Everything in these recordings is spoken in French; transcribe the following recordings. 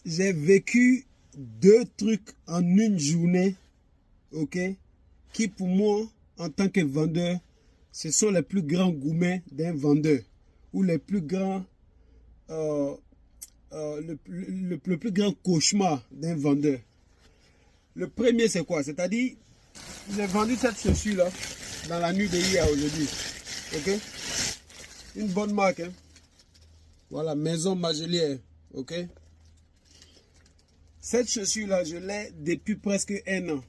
j'ai vécu 2 trucs en une journée, ok, qui pour moi, en tant que vendeur, ce sont les plus grands gourmets d'un vendeur, ou les plus grands, le plus grand cauchemar d'un vendeur. Le premier, c'est quoi? C'est-à-dire, j'ai vendu cette chaussure-là dans la nuit d'hier aujourd'hui, ok, une bonne marque, hein? Voilà, Maison Magelière, ok. Cette chaussure-là, je l'ai depuis presque 1 an.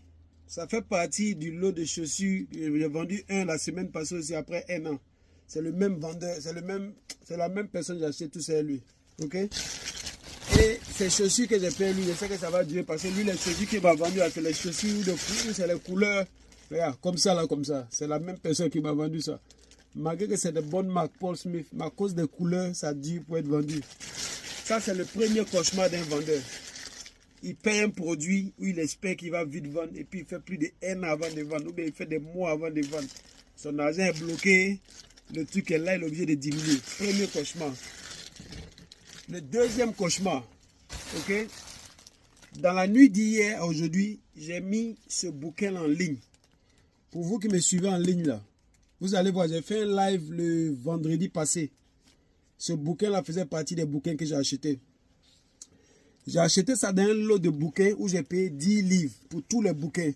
Ça fait partie du lot de chaussures. J'ai vendu un la semaine passée aussi après 1 an. C'est le même vendeur, c'est la même personne que j'ai acheté tout ça lui. Ok? Et ces chaussures que j'ai payées lui, je sais que ça va durer parce que lui, les chaussures qu'il m'a vendues, c'est les chaussures de fou, c'est les couleurs. Regarde, comme ça là, comme ça. C'est la même personne qui m'a vendu ça. Malgré que c'est de bonnes marques, Paul Smith, mais à cause des couleurs, ça dure pour être vendu. Ça, c'est le premier cauchemar d'un vendeur. Il paye un produit où il espère qu'il va vite vendre et puis il fait plus de 1 an avant de vendre ou bien il fait des mois avant de vendre. Son argent est bloqué, le truc est là, il est obligé de diminuer. Premier cauchemar. Le deuxième cauchemar, ok? Dans la nuit d'hier à aujourd'hui, j'ai mis ce bouquin en ligne. Pour vous qui me suivez en ligne là, vous allez voir, j'ai fait un live le vendredi passé. Ce bouquin là faisait partie des bouquins que j'ai achetés. J'ai acheté ça dans un lot de bouquins où j'ai payé 10 livres pour tous les bouquins.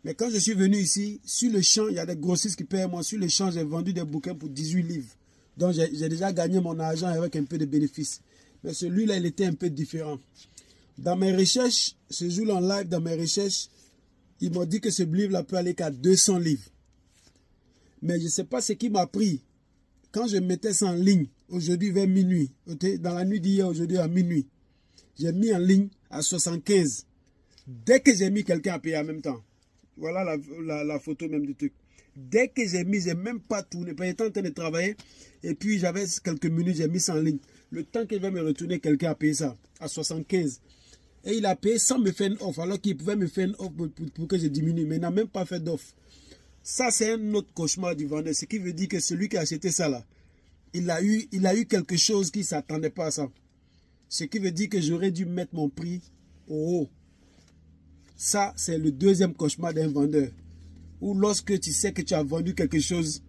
Mais quand je suis venu ici, sur le champ, il y a des grossistes qui payent moi. Sur le champ, j'ai vendu des bouquins pour 18 livres. Donc j'ai déjà gagné mon argent avec un peu de bénéfice. Mais celui-là, il était un peu différent. Dans mes recherches, ce jour-là en live, dans mes recherches, ils m'ont dit que ce livre-là peut aller qu'à 200 livres. Mais je ne sais pas ce qui m'a pris. Quand je mettais ça en ligne, aujourd'hui vers minuit, dans la nuit d'hier, aujourd'hui à minuit, j'ai mis en ligne à 75. Dès que j'ai mis, quelqu'un a payé en même temps. Voilà la photo même du truc. Dès que j'ai mis, j'ai même pas tourné. J'étais en train de travailler. Et puis j'avais quelques minutes, j'ai mis ça en ligne. Le temps qu'il va me retourner, quelqu'un a payé ça à 75. Et il a payé sans me faire une offre. Alors qu'il pouvait me faire une offre pour que je diminue. Mais il n'a même pas fait d'offre. Ça, c'est un autre cauchemar du vendeur. Ce qui veut dire que celui qui a acheté ça là, il a eu quelque chose qui ne s'attendait pas à ça. Ce qui veut dire que j'aurais dû mettre mon prix au haut. Ça, c'est le deuxième cauchemar d'un vendeur. Ou lorsque tu sais que tu as vendu quelque chose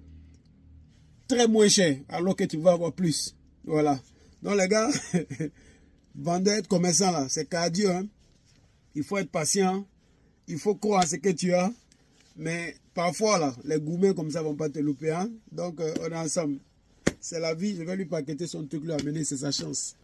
très moins cher, alors que tu vas avoir plus. Voilà. Donc les gars, vendeur, être commerçant là, c'est cardio. Hein? Il faut être patient. Il faut croire en ce que tu as. Mais parfois là, les gourmets comme ça ne vont pas te louper. Hein? Donc on est ensemble. C'est la vie. Je vais lui paqueter son truc, lui amener, c'est sa chance.